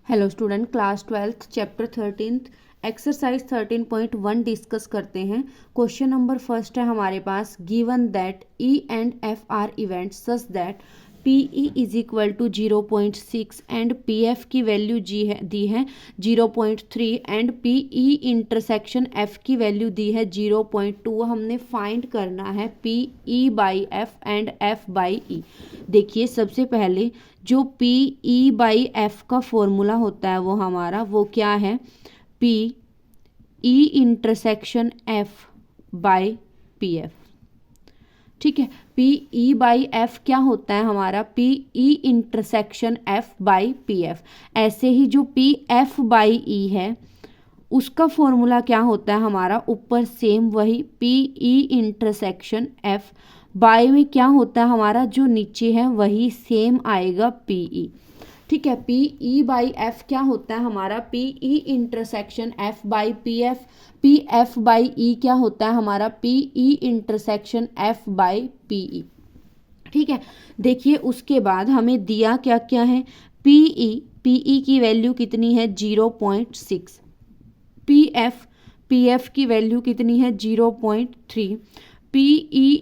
Hello student, class 12th chapter 13th exercise 13.1 discuss करते हैं। Question number first है हमारे पास, given that E and F are event such that P E is equal to 0.6 and P F की value दी है 0.3 and P E intersection F की value दी है 0.2। हमने फाइंड करना है P E by F and F by E. देखिए, सबसे पहले जो पी ई बाई एफ का फॉर्मूला होता है वो क्या है, P E intersection F by P F. ठीक है, पी ई बाई एफ क्या होता है हमारा, P E intersection F by P F. ऐसे ही जो पी एफ बाई ई है उसका फॉर्मूला क्या होता है हमारा, ऊपर सेम वही P E intersection F by में क्या होता है हमारा, जो नीचे है वही सेम आएगा पी ई। ठीक है, पी ई बाई एफ क्या होता है हमारा, P E intersection F by P F. P F by E क्या होता है हमारा, P E intersection F by P E. ठीक है, देखिए उसके बाद हमें दिया क्या क्या है, पी ई की वैल्यू कितनी है 0.6, पी एफ की वैल्यू कितनी है 0.3, पी ई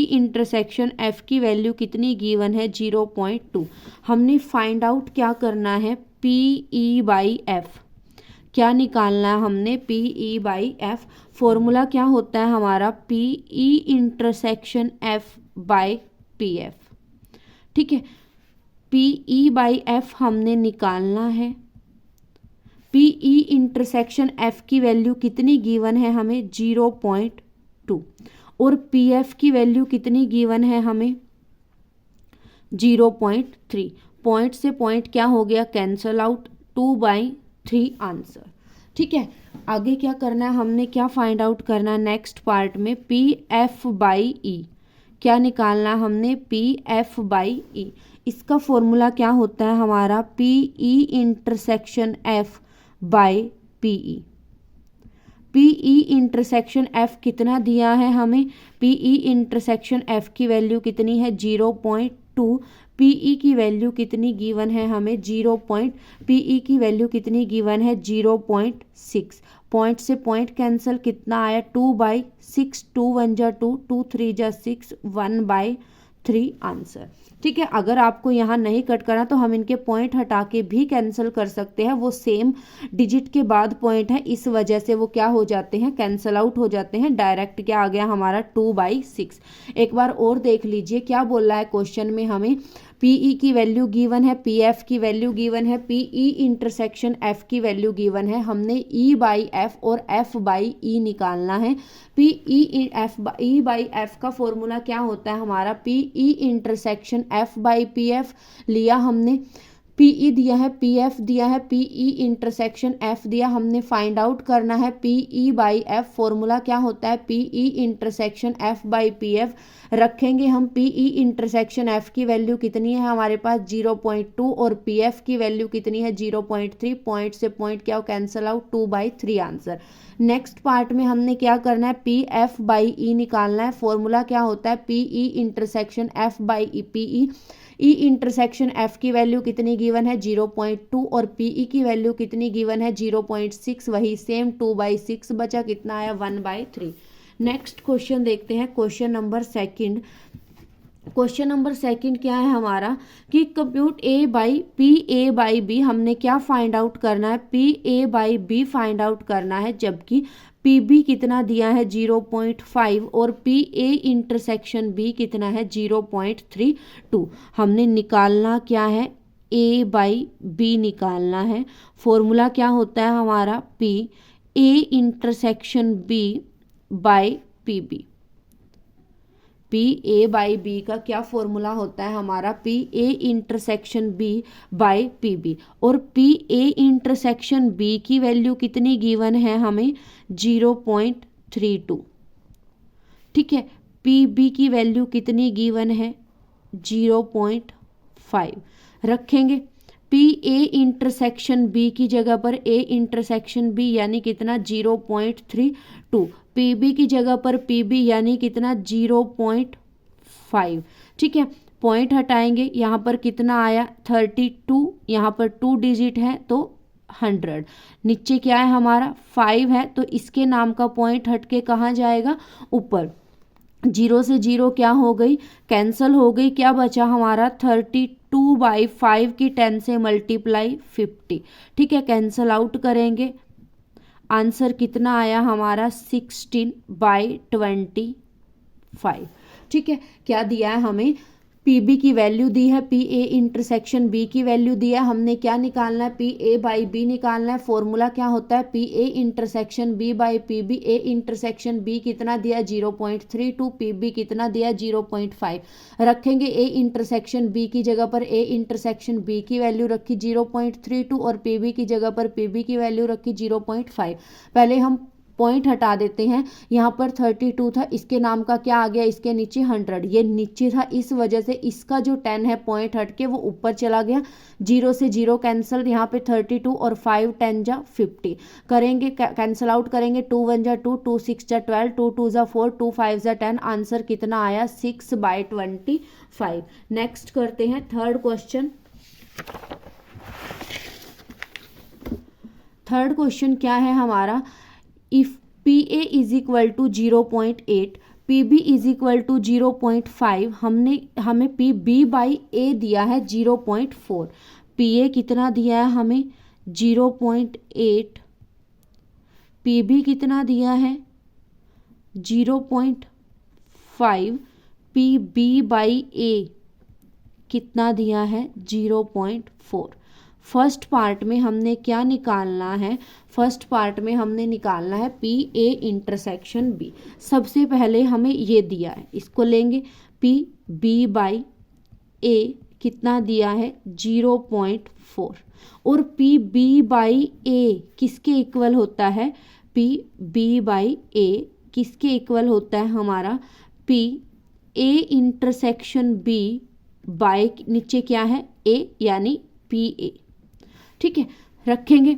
इंटरसेक्शन एफ की वैल्यू कितनी गिवन है 0.2। हमने फाइंड आउट क्या करना है, पी ई बाई एफ क्या निकालना है हमने, P E by F. Formula क्या होता है हमारा, P E intersection F by P F. ठीक है, पी ई बाई एफ हमने निकालना है, पी ई इंटरसेक्शन एफ की वैल्यू कितनी गिवन है हमें 0.2 और पी एफ की वैल्यू कितनी गिवन है हमें 0.3। पॉइंट से पॉइंट क्या हो गया, कैंसल आउट, 2/3 आंसर। ठीक है, आगे क्या करना है, हमने क्या फाइंड आउट करना है नेक्स्ट पार्ट में, पी एफ बाई ई क्या निकालना है हमने, पी एफ बाई ई। इसका फॉर्मूला क्या होता है हमारा, P E intersection F by P E. P E intersection F कितना दिया है हमें, पी ई इंटरसेक्शन एफ की वैल्यू कितनी है 0.2, पी ई की वैल्यू कितनी गिवन है हमें पी ई की वैल्यू कितनी गिवन है 0.6। पॉइंट से पॉइंट कैंसिल, कितना आया 2/6, 2 1 जा 2, 2 3 जा 6, 1/3 आंसर। ठीक है, अगर आपको यहाँ नहीं कट करना तो हम इनके पॉइंट हटा के भी कैंसिल कर सकते हैं, वो सेम डिजिट के बाद पॉइंट है, इस वजह से वो क्या हो जाते हैं, कैंसिल आउट हो जाते हैं। डायरेक्ट क्या आ गया हमारा 2/6। एक बार और देख लीजिए क्या बोल रहा है क्वेश्चन में, हमें पी ई की वैल्यू गिवन है, पी एफ की वैल्यू गिवन है, पी ई इंटरसेक्शन एफ की वैल्यू गिवन है। हमने ई बाई एफ और एफ बाई ई निकालना है। पी ई बाई एफ का फॉर्मूला क्या होता है हमारा, P E intersection F by P F लिया हमने, पी ई दिया है, पी एफ दिया है, पी ई इंटरसेक्शन एफ दिया। हमने फाइंड आउट करना है P E by F. Formula क्या होता है, P E intersection F by P F. रखेंगे हम पी ई इंटरसेक्शन एफ की वैल्यू कितनी है हमारे पास 0.2 और पी एफ की वैल्यू कितनी है 0.3। पॉइंट से पॉइंट क्या हो, cancel out, 2/3 answer. Next part में हमने क्या करना है, पी एफ बाई ई निकालना है। फॉर्मूला क्या होता है, P E intersection F by E. P E intersection F की वैल्यू कितनी गिवन है 0.2 और पी ई की वैल्यू कितनी गिवन है 0.6, वही सेम 2/6 बचा, कितना आया 1/3। नेक्स्ट क्वेश्चन देखते हैं, question number second. Question number second क्या है हमारा कि कंप्यूट ए बाई बी। हमने क्या फाइंड आउट करना है, P A by B find out करना है, जबकि पी बी कितना दिया है 0.5 और पी ए इंटरसेक्शन बी कितना है 0.32। हमने निकालना क्या है, ए बाई बी निकालना है। फॉर्मूला क्या होता है हमारा, P A intersection B by P B. P A by B का क्या फॉर्मूला होता है हमारा, P A intersection B by P B. और पी ए इंटरसेक्शन बी की वैल्यू कितनी गिवन है हमें 0.32। ठीक है, पी बी की वैल्यू कितनी गिवन है 0.5। रखेंगे पी ए इंटरसेक्शन बी की जगह पर ए इंटरसेक्शन बी यानी कितना 0.32, पी बी की जगह पर पी बी यानी कितना 0.5। ठीक है, पॉइंट हटाएंगे, यहाँ पर कितना आया 32, यहाँ पर 2 डिजिट है तो 100, नीचे क्या है हमारा 5 है तो इसके नाम का पॉइंट हट के कहाँ जाएगा, ऊपर। 0 से 0 क्या हो गई, कैंसल हो गई, क्या बचा हमारा 32/5 की 10 से मल्टीप्लाई 50। ठीक है, कैंसल आउट करेंगे, आंसर कितना आया हमारा 16/25। ठीक है, क्या दिया है हमें, पी की वैल्यू दी है, पी ए इंटरसेक्शन बी की वैल्यू दी है, हमने क्या निकालना है, पी ए बाई बी निकालना है। फॉर्मूला क्या होता है, P A intersection B by P B. A intersection B कितना दिया 0.32, पी बी कितना दिया 0.5। रखेंगे ए इंटरसेक्शन बी की जगह पर ए इंटरसेक्शन बी की वैल्यू रखी 0.32 और पी बी की जगह पर पी बी की वैल्यू रखी 0.5। पहले हम पॉइंट हटा देते हैं, यहाँ पर 32 था, इसके नाम का क्या आ गया, इसके नीचे 100, ये नीचे था इस वजह से इसका जो 10 है पॉइंट हट के वो ऊपर चला गया। 0 से 0 कैंसिल, यहाँ पे 32 और 5 10 जा 50 करेंगे, कैंसिल आउट करेंगे, 2 1 जा 2, 2 6 जा 12, 2 2 जा 4, 2 5 जा 10, आंसर कितना आया 6/25। नेक्स्ट करते हैं थर्ड क्वेश्चन। थर्ड क्वेश्चन क्या है हमारा, if P A is equal to 0.8, P B is equal to 0.5, हमें पी बी बाई ए दिया है 0.4, पी ए कितना दिया है हमें 0.8, पी बी कितना दिया है 0.5, पी बी बाई ए कितना दिया है 0.4। फर्स्ट पार्ट में हमने क्या निकालना है, फर्स्ट पार्ट में हमने निकालना है पी ए इंटरसेक्शन बी। सबसे पहले हमें ये दिया है, इसको लेंगे, पी बी बाई ए कितना दिया है 0.4 और पी बी बाई ए किसके इक्वल होता है, पी बी बाई ए किसके इक्वल होता है हमारा, P A intersection B by नीचे क्या है ए यानी पी ए। ठीक है, रखेंगे,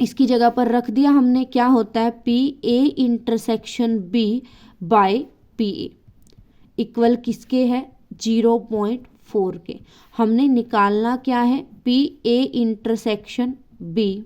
इसकी जगह पर रख दिया हमने, क्या होता है P A intersection B by P A equal किसके है 0.4 के। हमने निकालना क्या है, P A intersection B,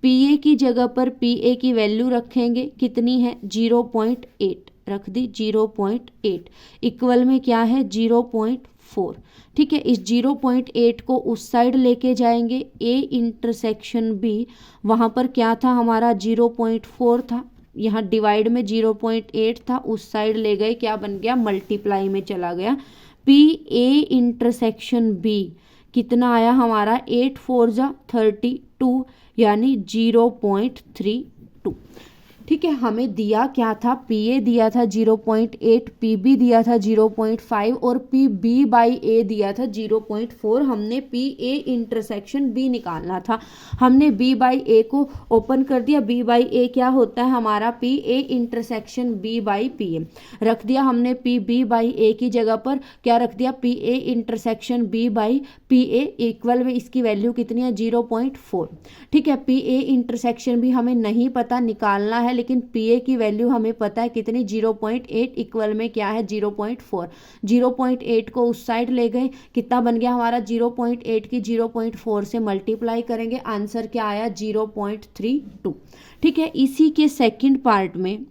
P A की जगह पर पी ए की वैल्यू रखेंगे, कितनी है 0.8, रख दी 0.8 इक्वल में क्या है 0.4। ठीक है, इस 0.8 को उस साइड लेके जाएंगे, ए इंटरसेक्शन बी, वहाँ पर क्या था हमारा 0.4 था, यहाँ डिवाइड में 0.8 था, उस साइड ले गए, क्या बन गया मल्टीप्लाई में चला गया। पी ए इंटरसेक्शन बी कितना आया हमारा 8 4 जा 32 यानी 0.32। ठीक है, हमें दिया क्या था, पी ए दिया था 0.8, पी बी दिया था 0.5 और पी बी बाई ए दिया था 0.4। हमने पी ए इंटरसेक्शन बी निकालना था, हमने बी बाई ए को ओपन कर दिया, बी बाई ए क्या होता है हमारा P A intersection B by P A, रख दिया हमने पी बी बाई ए की जगह पर क्या रख दिया, P A intersection B by P A equal में इसकी वैल्यू कितनी है 0.4। ठीक है, पी ए इंटरसेक्शन भी हमें नहीं पता, निकालना है, लेकिन पी ए की वैल्यू हमें पता है कितनी 0.8 इक्वल में क्या है 0.4। 0.8 को उस साइड ले गए, कितना बन गया हमारा 0.8 की 0.4 से मल्टीप्लाई करेंगे, आंसर क्या आया 0.32। ठीक है, इसी के सेकंड पार्ट में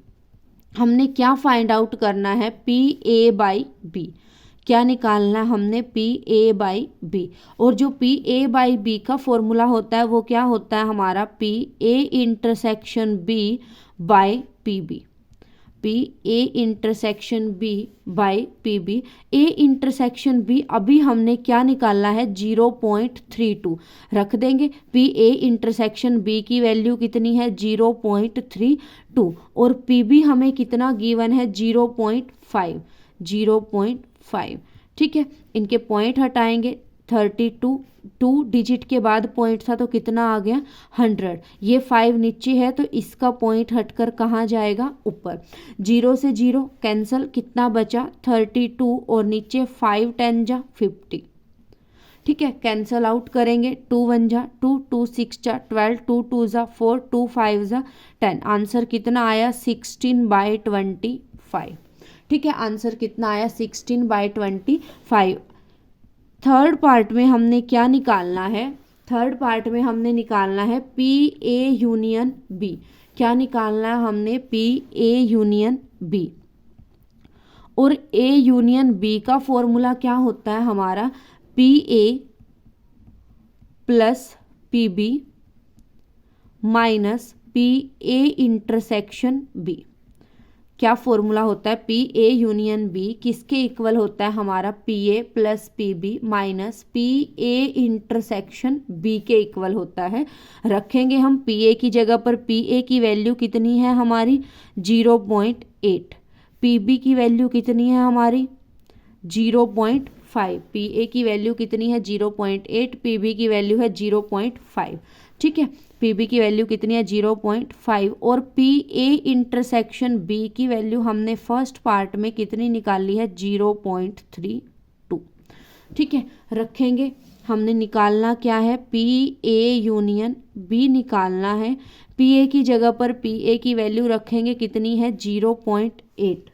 हमने क्या फाइंड आउट करना है, पी ए बाई बी, क्या निकालना है हमने पी ए बाई बी, और जो पी ए बाई बी का फॉर्मूला होता है वो क्या होता है हमारा P A intersection B by P B, P A intersection B by P B. A intersection B अभी हमने क्या निकालना है 0.32, रख देंगे, पी ए इंटरसेक्शन बी की वैल्यू कितनी है 0.32 और पी बी हमें कितना गिवन है 0.5। ठीक है, इनके पॉइंट हटाएंगे, 32 2 डिजिट के बाद पॉइंट था तो कितना आ गया 100, ये 5 नीचे है तो इसका पॉइंट हटकर कहाँ जाएगा ऊपर। 0 से 0 कैंसिल, कितना बचा 32 और नीचे 5 10 जा 50। ठीक है, कैंसिल आउट करेंगे, 2 1 जा 2, 2 6 जा 12, 2 2 जा 4, 2 5 जा 10, आंसर कितना आया 16/25। ठीक है, आंसर कितना आया 16/25। थर्ड पार्ट में हमने क्या निकालना है, थर्ड पार्ट में हमने निकालना है पी ए यूनियन बी। क्या निकालना है हमने, पी ए यूनियन बी। और ए यूनियन बी का फॉर्मूला क्या होता है हमारा, P A plus P B minus P A intersection B. क्या फॉर्मूला होता है, पी ए यूनियन बी किसके इक्वल होता है हमारा, P A plus P B minus P A intersection B के इक्वल होता है। रखेंगे हम पी ए की जगह पर, पी ए की वैल्यू कितनी है हमारी 0.8, पी बी की वैल्यू कितनी है हमारी 0.5, पी ए की वैल्यू कितनी है 0.8, पी बी की वैल्यू है 0.5। ठीक है, पी बी की वैल्यू कितनी है 0.5 और पी ए इंटरसेक्शन बी की वैल्यू हमने फर्स्ट पार्ट में कितनी निकाली है 0.32। ठीक है, रखेंगे, हमने निकालना क्या है, पी ए यूनियन बी निकालना है। पी ए की जगह पर पी ए की वैल्यू रखेंगे कितनी है 0.8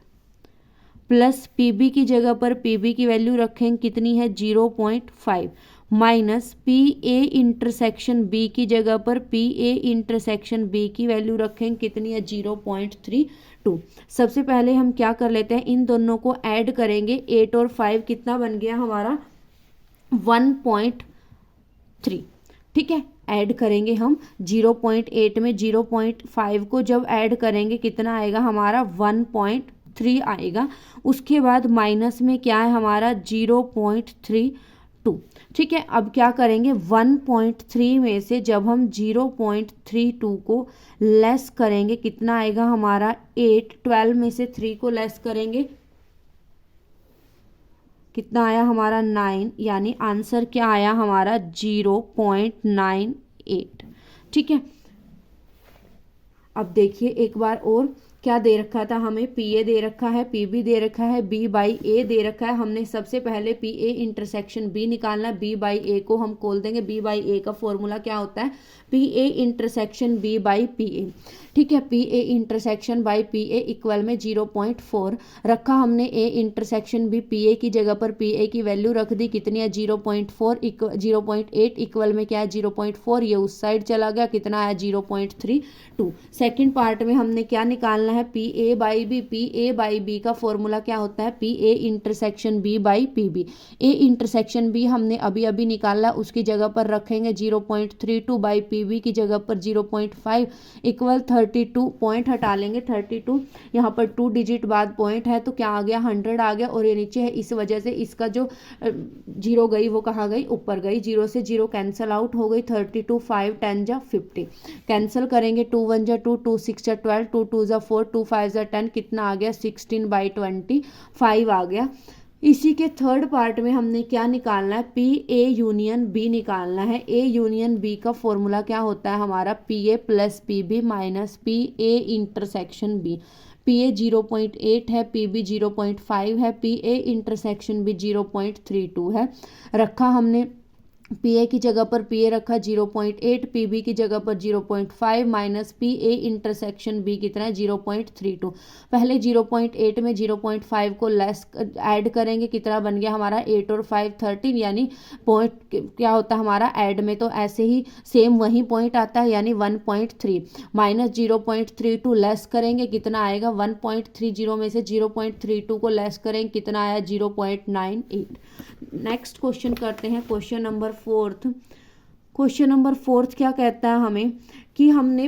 प्लस पी बी की जगह पर पी बी की वैल्यू रखेंगे कितनी है 0.5 minus P A intersection B की जगह पर पी ए इंटरसेक्शन बी की वैल्यू रखेंगे कितनी है 0.32। सबसे पहले हम क्या कर लेते हैं, इन दोनों को ऐड करेंगे, 8 और 5 कितना बन गया हमारा 1.3। ठीक है, ऐड करेंगे हम 0.8 में 0.5 को जब ऐड करेंगे कितना आएगा हमारा 1.3 आएगा। उसके बाद माइनस में क्या है हमारा 0.32। ठीक है, अब क्या करेंगे 1.3 में से जब हम 0.32 को लेस करेंगे कितना आएगा हमारा 8, 12 में से 3 को लेस करेंगे कितना आया हमारा 9, यानी आंसर क्या आया हमारा 0.98। ठीक है, अब देखिए एक बार और, क्या दे रखा था हमें, पी ए दे रखा है, पी बी दे रखा है, बी बाई ए दे रखा है। हमने सबसे पहले पी ए इंटरसेक्शन बी निकालना है, बी बाई ए को हम खोल देंगे। बी बाई ए का फॉर्मूला क्या होता है, P A intersection B by P A. ठीक है, P A intersection by P A equal में 0.4 रखा हमने, A intersection B P A की जगह पर पी ए की वैल्यू रख दी कितनी है 0.4, 0.8 इक्वल में क्या है 0.4, ये उस साइड चला गया, कितना आया 0.32। सेकेंड पार्ट में हमने क्या निकालना है, P A by B. P A by B का फॉर्मूला क्या होता है, P A intersection B by P B. A intersection B हमने अभी अभी निकाला, उसकी जगह पर रखेंगे 0.32 बाई पी बी की जगह पर 0.5 इक्वल 32। पॉइंट हटा लेंगे 32, यहाँ पर 2 डिजिट बाद पॉइंट है तो क्या आ गया 100 आ गया, और ये नीचे है, इस वजह से इसका जो 0 गई वो कहाँ गई, ऊपर गई। 0 से 0 कैंसिल आउट हो गई, 32, 5 10 जा 50 कैंसिल करेंगे, 2 1 जा 2, 2 6 जा 12, 2 2 जा 4, 2 5 जा 10, कितना आ गया 16/25 आ गया। इसी के थर्ड पार्ट में हमने क्या निकालना है, पी ए यूनियन बी निकालना है। ए यूनियन बी का फॉर्मूला क्या होता है हमारा, P A plus P B minus P A intersection B. P A 0.8 है, पी बी 0.5 है, पी ए इंटरसेक्शन बी 0.32 है। रखा हमने पी ए की जगह पर पी ए रखा 0.8, पी बी की जगह पर 0.5 minus P A intersection B कितना है 0.32। पहले 0.8 में 0.5 को लेस ऐड करेंगे, कितना बन गया हमारा 8 और 5 13, यानी पॉइंट क्या होता है हमारा ऐड में, तो ऐसे ही सेम वही पॉइंट आता है, यानी 1.3 माइनस 0.32 लेस करेंगे कितना आएगा 1.30 में से 0.32 को लेस करेंगे कितना आया 0.98। नेक्स्ट क्वेश्चन करते हैं, question number fourth. Question number fourth क्या कहता है हमें कि हमने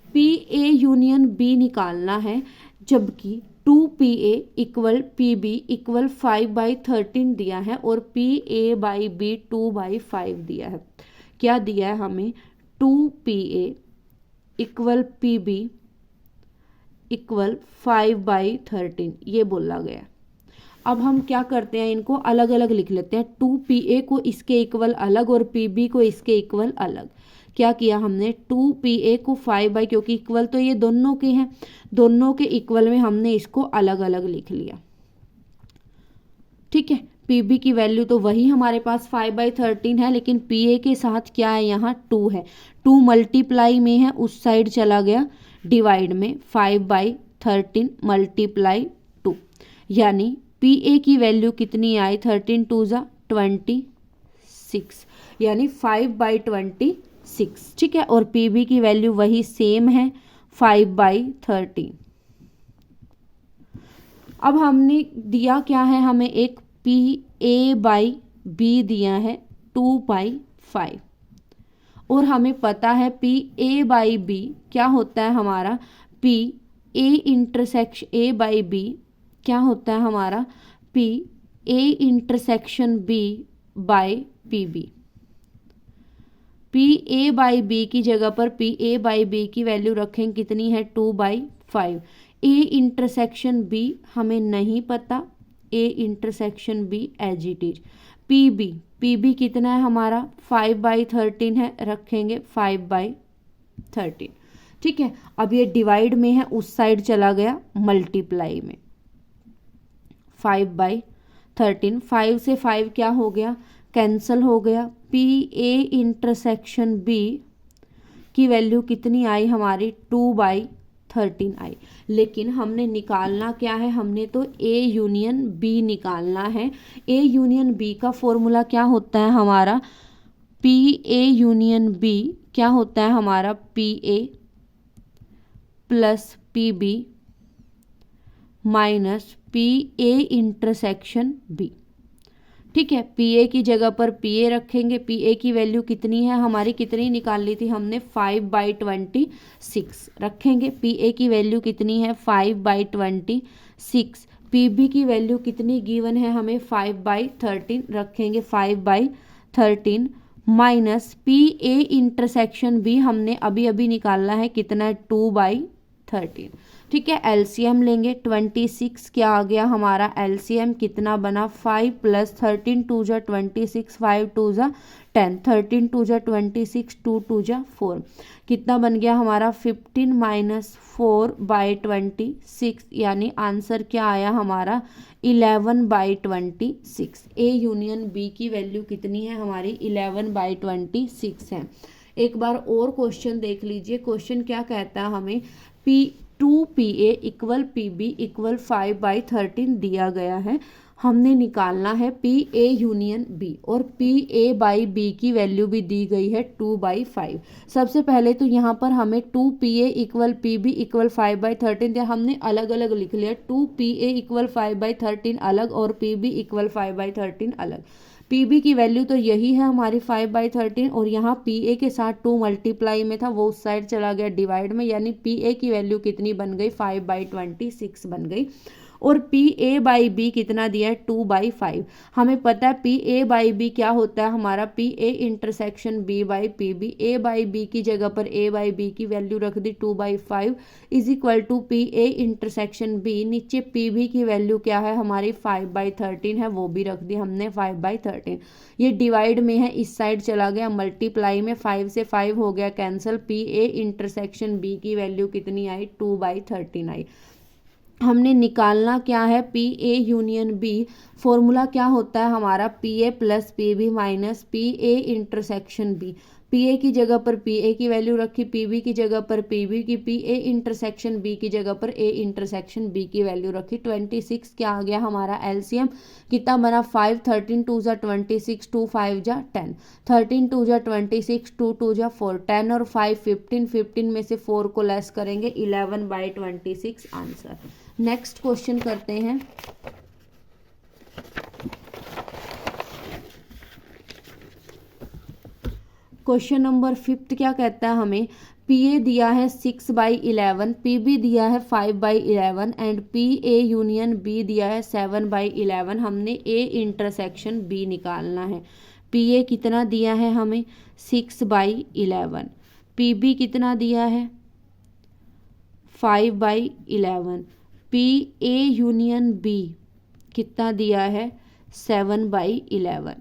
पी ए यूनियन बी निकालना है, जबकि 2PA इक्वल PB इक्वल 5/13 दिया है और PA बाई B 2/5 दिया है। क्या दिया है हमें, 2PA इक्वल PB इक्वल 5/13 ये बोला गया। अब हम क्या करते हैं, इनको अलग अलग लिख लेते हैं। 2PA को इसके इक्वल अलग और PB को इसके इक्वल अलग। क्या किया हमने, 2PA को 5/, क्योंकि इक्वल तो ये दोनों के हैं, दोनों के इक्वल में हमने इसको अलग अलग लिख लिया। ठीक है, PB की वैल्यू तो वही हमारे पास 5/13 है, लेकिन PA के साथ क्या है, यहाँ 2 है। 2 मल्टीप्लाई में है, उस साइड चला गया डिवाइड में, 5/13 मल्टीप्लाई 2। यानी पी ए की वैल्यू कितनी आई, 13 टू ज़ा 26, यानी 5/26, ठीक है। और पी बी की वैल्यू वही सेम है, 5/13। अब हमने दिया क्या है, हमें एक पी ए बाई बी दिया है 2/5, और हमें पता है पी ए बाई बी क्या होता है हमारा, P A intersection A by B क्या होता है हमारा, P A intersection B by P B. P A by B की जगह पर पी ए बाई बी की वैल्यू रखें कितनी है, 2/5। ए इंटरसेक्शन बी हमें नहीं पता, A intersection B as it is. P B कितना है हमारा, 5/13 है, रखेंगे 5/13, ठीक है। अब ये डिवाइड में है, उस साइड चला गया मल्टीप्लाई में, 5/13, 5 से 5 क्या हो गया, कैंसल हो गया। पी ए इंटरसेक्शन बी की वैल्यू कितनी आई हमारी, 2/13 आई। लेकिन हमने निकालना क्या है, हमने तो ए यूनियन बी निकालना है। ए यूनियन बी का फॉर्मूला क्या होता है हमारा, पी ए यूनियन बी क्या होता है हमारा, P A plus P B minus P A intersection B, ठीक है। पी ए की जगह पर पी ए रखेंगे, पी ए की वैल्यू कितनी है हमारी, कितनी निकालनी थी हमने, 5/26 रखेंगे। पी ए की वैल्यू कितनी है, 5/26। पी बी की वैल्यू कितनी गिवन है हमें, 5/13 रखेंगे, 5/13 minus P A intersection B हमने अभी अभी निकालना है, कितना है, 2/13, ठीक है। एलसीएम लेंगे, 26 क्या आ गया हमारा, एलसीएम कितना बना, 5 + 13 2 = 26, 5 2 = 10, 13 2 = 26, 2 2 = 4, कितना बन गया हमारा, 15 - 4/26, यानी आंसर क्या आया हमारा, 11/26। ए यूनियन बी की वैल्यू कितनी है हमारी, 11/26 है। एक बार और क्वेश्चन देख लीजिए, क्वेश्चन क्या कहता है हमें, two P A equal P B equal 5/13 दिया गया है। हमने निकालना है पी ए यूनियन बी, और पी ए बाई बी की वैल्यू भी दी गई है 2/5। सबसे पहले तो यहाँ पर हमें 2PA equal P B equal 5/13 दिया, हमने अलग अलग लिख लिया, 2PA इक्वल 5/13 अलग और पी बी इक्वल 5/13 अलग। पी बी की वैल्यू तो यही है हमारी 5/13, और यहाँ पी ए के साथ 2 मल्टीप्लाई में था, वो उस साइड चला गया डिवाइड में, यानी पी ए की वैल्यू कितनी बन गई, 5/26 बन गई। और पी ए बाई बी कितना दिया है, 2/5। हमें पता है पी ए बाई बी क्या होता है हमारा, P A intersection B by P B. A by B की जगह पर ए बाई बी की वैल्यू रख दी 2/5 is equal to P A intersection B, नीचे पी बी की वैल्यू क्या है हमारी, 5/13 है, वो भी रख दी हमने 5/13। ये डिवाइड में है, इस साइड चला गया मल्टीप्लाई में, 5 से 5 हो गया cancel, P A intersection B की वैल्यू कितनी आई, 2/13 आई। हमने निकालना क्या है, P A union B, formula क्या होता है हमारा, P A plus P B minus P A intersection B. P A की जगह पर पी ए की वैल्यू रखी, पी बी की जगह पर पी बी की, पी ए इंटरसेक्शन बी की जगह पर ए इंटरसेक्शन बी की वैल्यू रखी। 26 क्या आ गया हमारा एलसीएम, कितना बना, 5 13 2 = 26, 2 5 = 10, 13 2 = 26, 2 2 = 4, 10 और 5 15, 15 में से 4 को लेस करेंगे, 11/26 आंसर। नेक्स्ट क्वेश्चन करते हैं। क्वेश्चन नंबर 5 क्या कहता है हमें, पी ए दिया है 6/11, पी बी दिया है 5/11 and P A union B दिया है 7/11। हमने ए इंटरसेक्शन बी निकालना है। पी ए कितना दिया है हमें, 6/11, पी बी कितना दिया है, 5/11, पी ए यूनियन बी कितना दिया है, 7/11।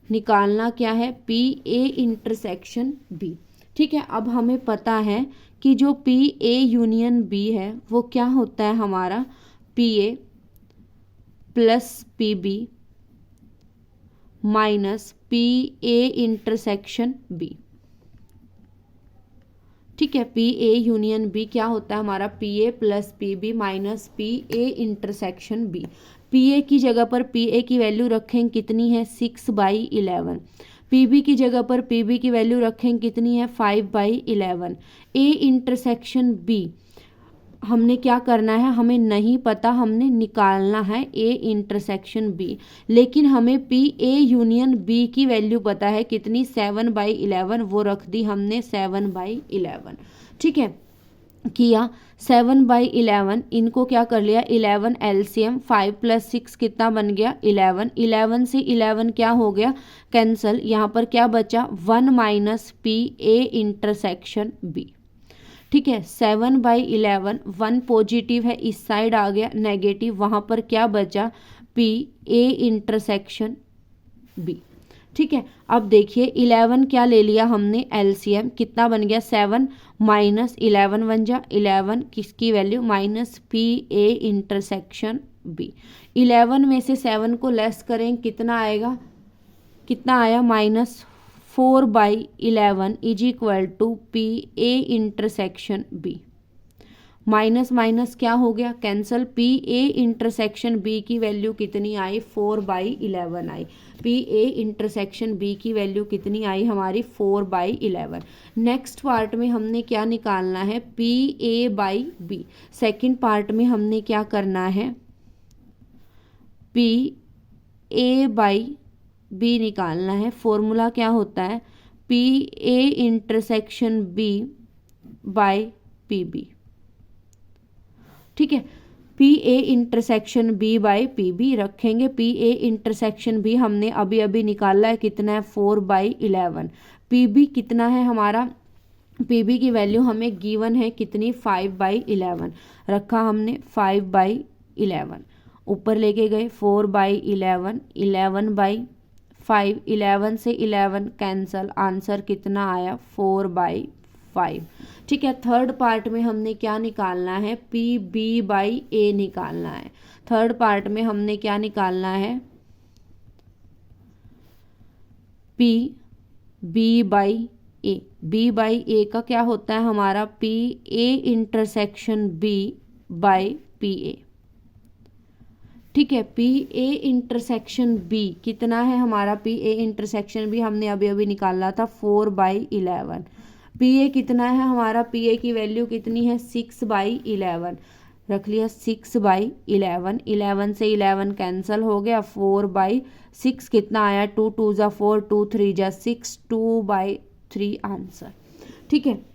निकालना क्या है, पी ए इंटरसेक्शन बी, ठीक है। अब हमें पता है कि जो पी ए यूनियन बी है वो क्या होता है हमारा, P A plus P B minus P A intersection B, ठीक है। पी ए यूनियन बी क्या होता है हमारा, P A plus P B minus P A intersection B. P A की जगह पर पी ए की वैल्यू रखें कितनी है, 6/11। पी बी की जगह पर पी बी की वैल्यू रखें कितनी है, 5/11। ए इंटरसेक्शन बी हमने क्या करना है, हमें नहीं पता, हमने निकालना है ए इंटरसेक्शन बी, लेकिन हमें पी ए यूनियन बी की वैल्यू पता है कितनी, 7/11, वो रख दी हमने 7/11। ठीक है, किया 7/11, इनको क्या कर लिया, 11 एलसीएम, 5 + 6 कितना बन गया, 11। 11 से 11 क्या हो गया, कैंसल। यहाँ पर क्या बचा, 1 - पी ए इंटरसेक्शन बी। ठीक है, 7/11, 1 पॉजिटिव है, इस साइड आ गया नेगेटिव, वहाँ पर क्या बचा, पी ए इंटरसेक्शन बी। ठीक है, अब देखिए 11 क्या ले लिया हमने एलसीएम, कितना बन गया, 7 - 11 बन जा, 11 किसकी वैल्यू, minus P A intersection B. 11 में से 7 को लेस करें कितना आएगा, कितना आया, -4/11 is equal to P A intersection B. Minus minus क्या हो गया, cancel. P A intersection B की वैल्यू कितनी आई, 4/11 आई। पी ए इंटरसेक्शन बी की वैल्यू कितनी आई हमारी, 4/11। नेक्स्ट पार्ट में हमने क्या निकालना है, P A by B. Second part में हमने क्या करना है, पी ए बाई बी निकालना है। फॉर्मूला क्या होता है, P A intersection B by P B. ठीक है, P A intersection B by P B रखेंगे। पी ए इंटरसेक्शन बी हमने अभी अभी निकाला है, कितना है, 4/11। पी बी कितना है हमारा, पी बी की वैल्यू हमें गिवन है कितनी, 5/11 रखा हमने, 5/11 ऊपर लेके गए, 4/11, 11/5, 11 से 11 कैंसल, आंसर कितना आया, 4/5। ठीक है, थर्ड पार्ट में हमने क्या निकालना है, पी बी बाई ए निकालना है। थर्ड पार्ट में हमने क्या निकालना है, P B by A. B by A का क्या होता है हमारा, P A intersection B by P A. ठीक है, पी ए इंटरसेक्शन बी कितना है हमारा, पी ए इंटरसेक्शन बी हमने अभी अभी निकाला था, 4/11। पी ए कितना है हमारा, पी ए की वैल्यू कितनी है, 6/11 रख लिया, 6/11। 11 से 11 कैंसल हो गया, 4/6 कितना आया, 2 × 2 = 4, 2 × 3 = 6, 2/3 आंसर। ठीक है,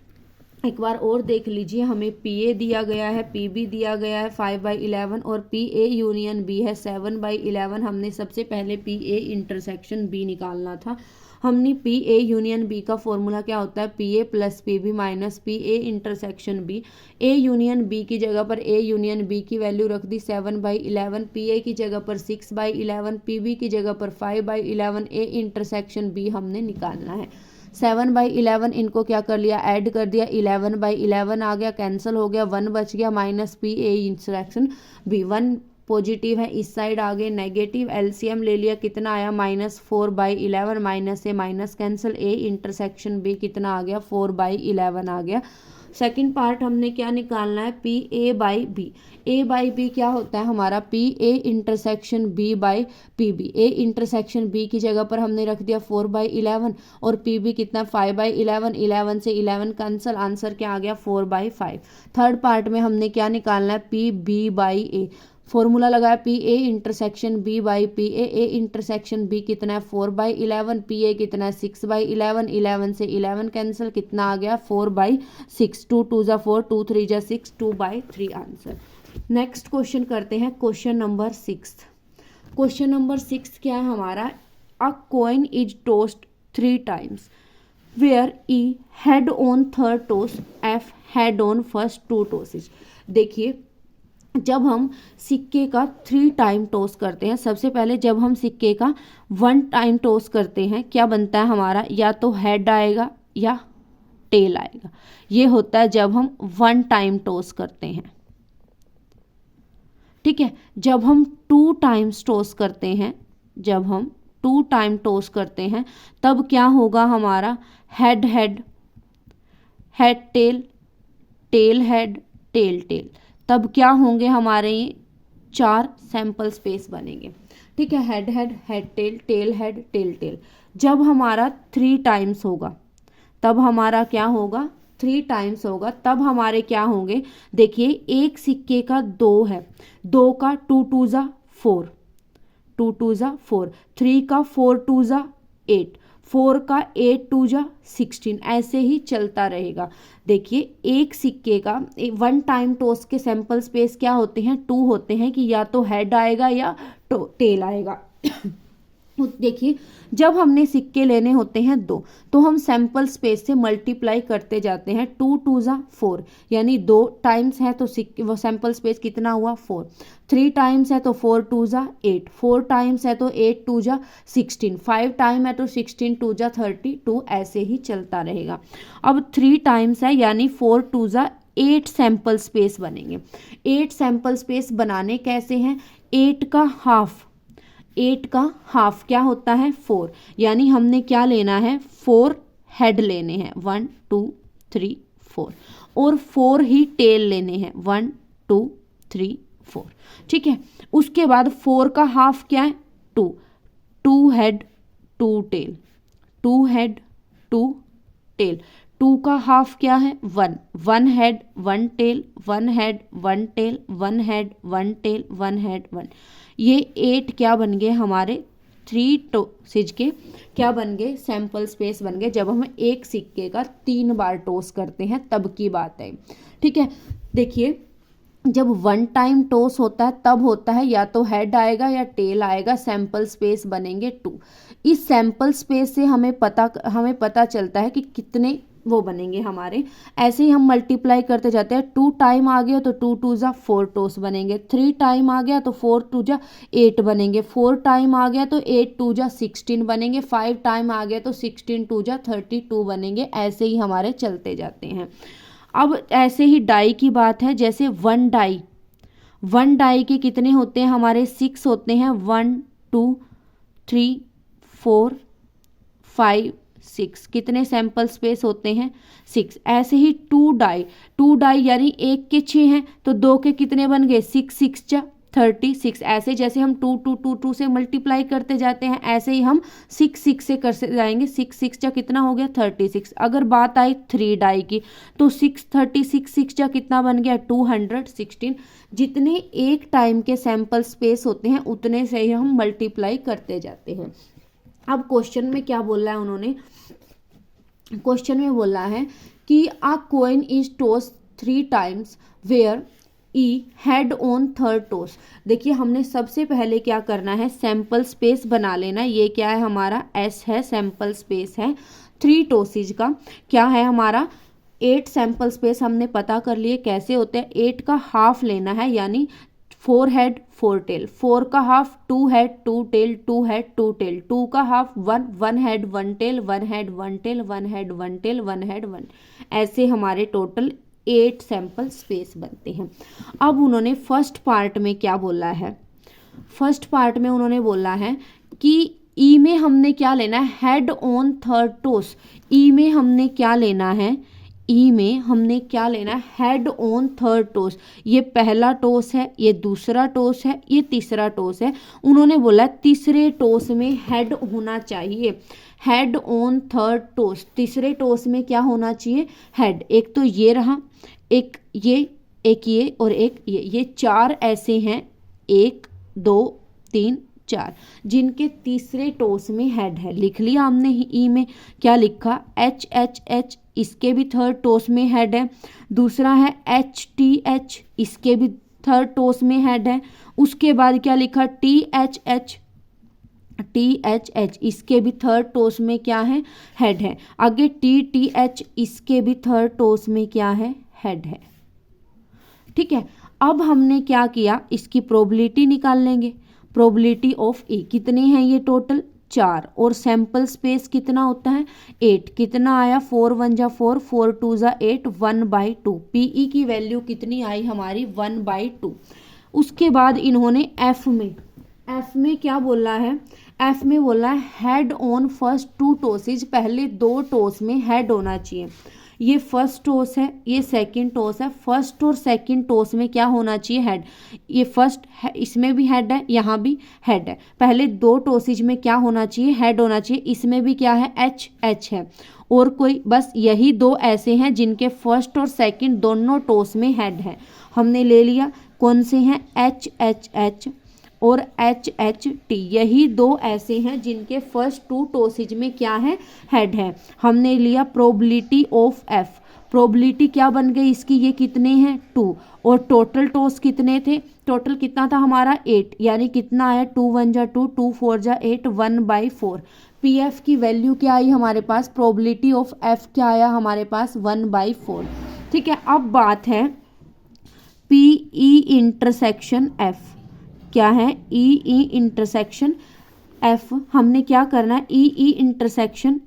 एक बार और देख लीजिए, हमें पी ए दिया गया है, पी बी दिया गया है 5/11 और पी ए यूनियन बी है 7/11। हमने सबसे पहले पी ए इंटरसेक्शन बी निकालना था। हमने पी ए यूनियन बी का फॉर्मूला क्या होता है, P A plus P B minus P A intersection B. A union B की जगह पर ए यूनियन बी की वैल्यू रख दी 7/11, पी ए की जगह पर 6/11, पी बी की जगह पर 5/11, ए इंटरसेक्शन बी हमने निकालना है। 7/11 इनको क्या कर लिया, ऐड कर दिया, 11/11 आ गया, कैंसिल हो गया, 1 बच गया, minus P A intersection B. 1 positive है, इस साइड आ गए नेगेटिव, एलसीएम ले लिया, कितना आया, -4/11, माइनस से minus cancel, A intersection B कितना आ गया, 4/11 आ गया। सेकंड पार्ट हमने क्या निकालना है, P A by B. A by B क्या होता है हमारा, P A intersection B by P B. A intersection B की जगह पर हमने रख दिया 4/11 और पी बी कितना, 5/11। 11 से 11 कैंसल, आंसर क्या आ गया, 4/5। थर्ड पार्ट में हमने क्या निकालना है, P B by A. Formula लगाया, P A intersection B by P A. A intersection B कितना है, 4/11, पी ए कितना है, 6/11। 11 से 11 कैंसिल, कितना आ गया, 4/6, 2 × 2 = 4, 2 × 3 = 6, 2/3 आंसर। नेक्स्ट क्वेश्चन करते हैं, क्वेश्चन नंबर 6। क्वेश्चन नंबर 6 क्या है हमारा, a coin is tossed 3 times where E head on third toss, F head on first 2 tosses। देखिए, जब हम सिक्के का 3 टाइम टॉस करते हैं, सबसे पहले जब हम सिक्के का 1 टाइम टॉस करते हैं, क्या बनता है हमारा, या तो हेड आएगा या टेल आएगा। ये होता है जब हम 1 टाइम टॉस करते हैं। ठीक है, जब हम 2 टाइम्स टॉस करते हैं, जब हम 2 टाइम टॉस करते हैं, तब क्या होगा हमारा, head head head tail, tail head, tail tail, तब क्या होंगे हमारे ये 4 सैंपल स्पेस बनेंगे। ठीक है, head head, head tail, tail head, tail tail. जब हमारा 3 टाइम्स होगा, तब हमारा क्या होगा, 3 टाइम्स होगा, तब हमारे क्या होंगे, देखिए एक सिक्के का 2 है, 2 का 2 2 जा 4, 2 2 जा 4, 3 का 4 2 जा 8, 4 का 8 2 जा 16, ऐसे ही चलता रहेगा। देखिए एक सिक्के का 1 टाइम टॉस के सैंपल स्पेस क्या होते हैं, 2 होते हैं, कि या तो हेड आएगा या टेल आएगा। देखिए जब हमने सिक्के लेने होते हैं 2, तो हम सैंपल स्पेस से मल्टीप्लाई करते जाते हैं, 2 2 जा 4, यानी 2 टाइम्स है तो सिक्के वो सैंपल स्पेस कितना हुआ 4, 3 टाइम्स है तो 4 2 जा 8, 4 टाइम्स है तो 8 2 जा 16, 5 टाइम है तो 16 2 जा 32, ऐसे ही चलता रहेगा। अब 3 टाइम्स है यानी 4 2 जा 8 सैंपल स्पेस बनेंगे। 8 सैंपल स्पेस बनाने कैसे हैं, 8 का हाफ, 8 का हाफ क्या होता है 4, यानी हमने क्या लेना है 4 हेड लेने हैं, 1 2 3 4, और 4 ही टेल लेने हैं, 1 2 3 4। ठीक है, उसके बाद 4 का हाफ क्या है 2, 2 हेड 2 टेल, 2 हेड 2 टेल, 2 का हाफ क्या है 1, 1 head 1 tail, 1 head 1 tail, 1 head 1 tail, 1 head 1, ये 8 क्या बन गए हमारे 3 टॉसेज के क्या बन गए, सैंपल स्पेस बन गए। जब हम एक सिक्के का 3 बार टॉस करते हैं तब की बात है। ठीक है, देखिए जब 1 टाइम टॉस होता है तब होता है या तो हेड आएगा या टेल आएगा, सैंपल स्पेस बनेंगे 2। इस सैंपल स्पेस से हमें पता चलता है कि कितने वो बनेंगे हमारे। ऐसे ही हम मल्टीप्लाई करते जाते हैं, 2 टाइम आ गया तो 2 2 जा 4 टॉस बनेंगे, 3 टाइम आ गया तो 4 2 जा 8 बनेंगे, 4 टाइम आ गया तो 8 2 जा 16 बनेंगे, 5 टाइम आ गया तो 16 2 जा 32 बनेंगे। ऐसे ही हमारे चलते जाते हैं। अब ऐसे ही डाई की बात है, जैसे 1 डाई के कितने होते हैं हमारे 6 होते हैं, 1 2 3 4 5 6, कितने सैंपल स्पेस होते हैं 6। ऐसे ही 2 डाई यानी 1 के 6 हैं तो 2 के कितने बन गए 6 6 जा 36। ऐसे जैसे हम 2 2 2 2 से मल्टीप्लाई करते जाते हैं, ऐसे ही हम 6 6 से कर जाएंगे, 6 6 जा कितना हो गया 36। अगर बात आई 3 डाई की तो 6 36 6 जा कितना बन गया 216। जितने एक टाइम के सैंपल स्पेस होते हैं उतने से ही हम मल्टीप्लाई करते जाते हैं। अब क्वेश्चन में क्या बोला है उन्होंने, क्वेश्चन में बोला है कि a coin is toss 3 times where E head on third toss. देखिए हमने सबसे पहले क्या करना है, सैंपल स्पेस बना लेना। ये क्या है हमारा एस है, सैंपल स्पेस है 3 टॉसेज का। क्या है हमारा 8 सैंपल स्पेस हमने पता कर लिए कैसे होते हैं। 8 का हाफ लेना है यानी 4 हेड 4 टेल, 4 का half 2 head 2 tail, 2 head 2 tail, 2 का half 1 head 1 tail, 1 head 1 tail, 1 head 1 tail, 1 head 1। ऐसे हमारे टोटल 8 सैंपल स्पेस बनते हैं। अब उन्होंने फर्स्ट पार्ट में क्या बोला है, फर्स्ट पार्ट में उन्होंने बोला है कि ई में हमने क्या लेना है, हेड ऑन थर्ड टॉस। ई में हमने क्या लेना है, ई में हमने क्या लेना है, हेड ऑन थर्ड टॉस। ये पहला टॉस है, ये दूसरा टॉस है, ये तीसरा टॉस है। उन्होंने बोला तीसरे टॉस में हेड होना चाहिए, हेड ऑन थर्ड टॉस। तीसरे टॉस में क्या होना चाहिए, हेड। एक तो ये रहा, एक ये और एक ये 4 ऐसे हैं, 1 2 3 4 जिनके तीसरे टॉस में हेड है। लिख लिया हमने ई में क्या लिखा, एच एच एच, इसके भी थर्ड टॉस में हेड है। दूसरा है एच टी एच, इसके भी थर्ड टॉस में हेड है। उसके बाद क्या लिखा, टी एच एच, इसके भी थर्ड टॉस में क्या है, हेड है। आगे टी टी एच, इसके भी थर्ड टॉस में क्या है, हेड है। ठीक है, अब हमने क्या किया, इसकी प्रोबेबिलिटी निकाल लेंगे। प्रोबेबिलिटी ऑफ ए कितने हैं ये टोटल 4, और सैंपल स्पेस कितना होता है 8। कितना आया 4 1 जा 4, 4 2 जा 8, 1/2। पीई की वैल्यू कितनी आई हमारी 1/2। उसके बाद इन्होंने एफ में क्या बोला है, एफ में बोला है हेड ऑन फर्स्ट 2 टॉसेज। पहले 2 टॉस में हेड होना चाहिए। ये फर्स्ट टोस है, ये सेकंड टोस है। फर्स्ट और सेकंड टोस में क्या होना चाहिए, हेड। ये फर्स्ट है, इसमें भी हेड है, यहाँ भी हेड है। पहले दो टोसेज में क्या होना चाहिए, हेड होना चाहिए। इसमें भी क्या है, एच एच है। और कोई, बस यही दो ऐसे हैं जिनके फर्स्ट और सेकंड दोनों टोस में हेड है। हमने ले लिया, कौन से हैं, एच एच एच और एच एच टी। यही दो ऐसे हैं जिनके फर्स्ट टू टोसेज में क्या है, हेड है। हमने लिया प्रोबेबिलिटी ऑफ एफ। प्रोबेबिलिटी क्या बन गई इसकी, ये कितने हैं, 2। और टोटल टोस कितने थे, टोटल कितना था हमारा 8, यानी कितना आया, 2 1 जा 2, 2 4 जा 8, 1/4। पी एफ की वैल्यू क्या आई हमारे पास, प्रोबेबिलिटी ऑफ एफ क्या आया हमारे पास, 1/4। ठीक है, अब बात है पी ई इंटरसेक्शन एफ। क्या है, ई ई इंटरसेक्शन एफ। हमने क्या करना है, ई ई इंटरसेक्शन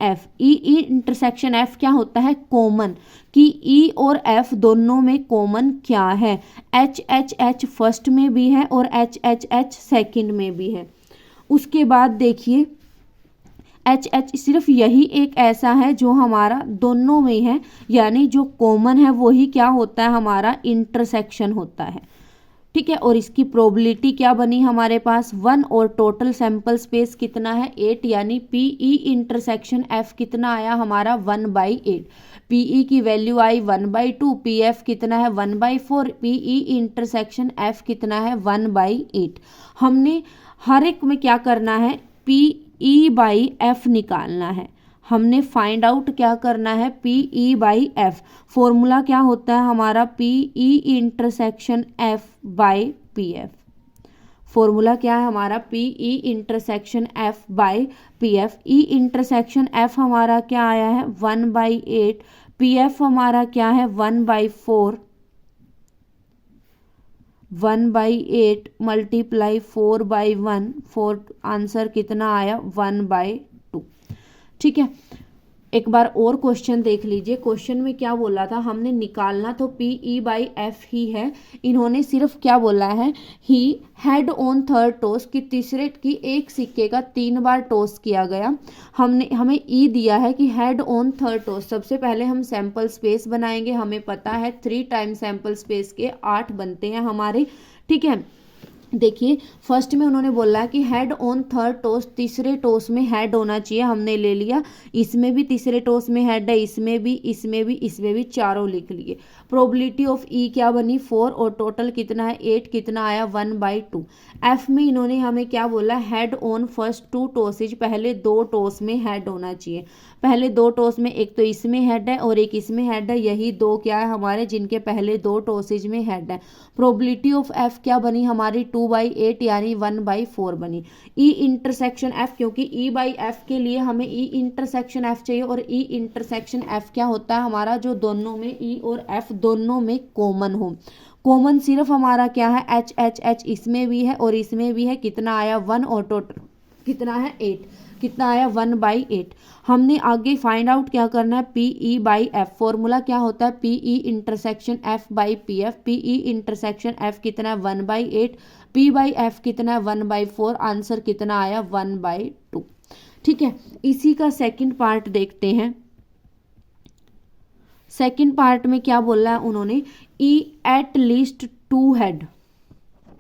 एफ। ई ई इंटरसेक्शन एफ क्या होता है, कॉमन, कि ई और एफ दोनों में कॉमन क्या है। एच एच एच फर्स्ट में भी है और एच एच एच सेकंड में भी है। उसके बाद देखिए, एच एच सिर्फ यही एक ऐसा है जो हमारा दोनों में है, यानी जो कॉमन है वही क्या होता है, हमारा इंटरसेक्शन होता है। ठीक है, और इसकी प्रोबेबिलिटी क्या बनी हमारे पास, 1, और टोटल सैंपल स्पेस कितना है, 8, यानी पीई इंटरसेक्शन एफ कितना आया हमारा, 1/8। पीई की वैल्यू आई 1/2, पीएफ कितना है 1/4, पीई इंटरसेक्शन एफ कितना है 1/8। हमने हर एक में क्या करना है, PE/F निकालना है। हमने फाइंड आउट क्या करना है, PE/F। फॉर्मूला क्या होता है हमारा, PE इंटरसेक्शन F/PF। फॉर्मूला क्या है हमारा, PE intersection F/PF। E intersection F हमारा क्या आया है, 1/8। PF हमारा क्या है, 1/4। 1/8 मल्टीप्लाई 4/1, 4 आंसर कितना आया, 1/2। ठीक है, एक बार और क्वेश्चन देख लीजिए। क्वेश्चन में क्या बोला था, हमने निकालना तो PE/F ही है। इन्होंने सिर्फ क्या बोला है, ही हेड ऑन थर्ड टॉस, कि तीसरे की एक सिक्के का 3 बार टॉस किया गया। हमें ई दिया है कि हेड ऑन थर्ड टॉस। सबसे पहले हम सैंपल स्पेस बनाएंगे। हमें पता है 3 टाइम्स सैंपल स्पेस के 8 बनते हैं हमारे। ठीक है, देखिए फर्स्ट में उन्होंने बोला कि हेड ऑन थर्ड टॉस, तीसरे टॉस में हेड होना चाहिए। हमने ले लिया, इसमें भी तीसरे टॉस में हेड है, इसमें भी, इसमें भी, इसमें भी, चारों लिख लिए। प्रोबेबिलिटी ऑफ ई क्या बनी, 4, और टोटल कितना है 8, कितना आया 1/2। एफ में इन्होंने हमें क्या बोला, हेड ऑन फर्स्ट 2 टॉसेज, पहले 2 टॉस में हेड होना चाहिए। पहले 2 टॉस में एक तो इसमें हेड है और एक इसमें हेड है, यही दो क्या है हमारे जिनके पहले 2 टॉसेज में हेड है। प्रोबेबिलिटी ऑफ एफ क्या बनी हमारी, 2/8 यानी 1/4 बनी। ई इंटरसेक्शन एफ, क्योंकि E/F के लिए हमें ई इंटरसेक्शन एफ चाहिए, और ई इंटरसेक्शन एफ क्या होता है हमारा, जो दोनों में ई और एफ दोनों में कॉमन हो। कॉमन सिर्फ हमारा क्या है, एच एच एच इसमें भी है और इसमें भी है। कितना आया 1, और टोटल कितना है 8, कितना आया 1/8। हमने आगे फाइंड आउट क्या करना है, PE/F। फॉर्मूला क्या होता है, PE intersection F/PF। PE intersection F कितना है 1/8, P/F कितना है 1/4। आंसर कितना आया 1/2। ठीक है, इसी का सेकंड पार्ट देखते हैं। सेकंड पार्ट में क्या बोला है उन्होंने, ई एट लीस्ट 2 हेड।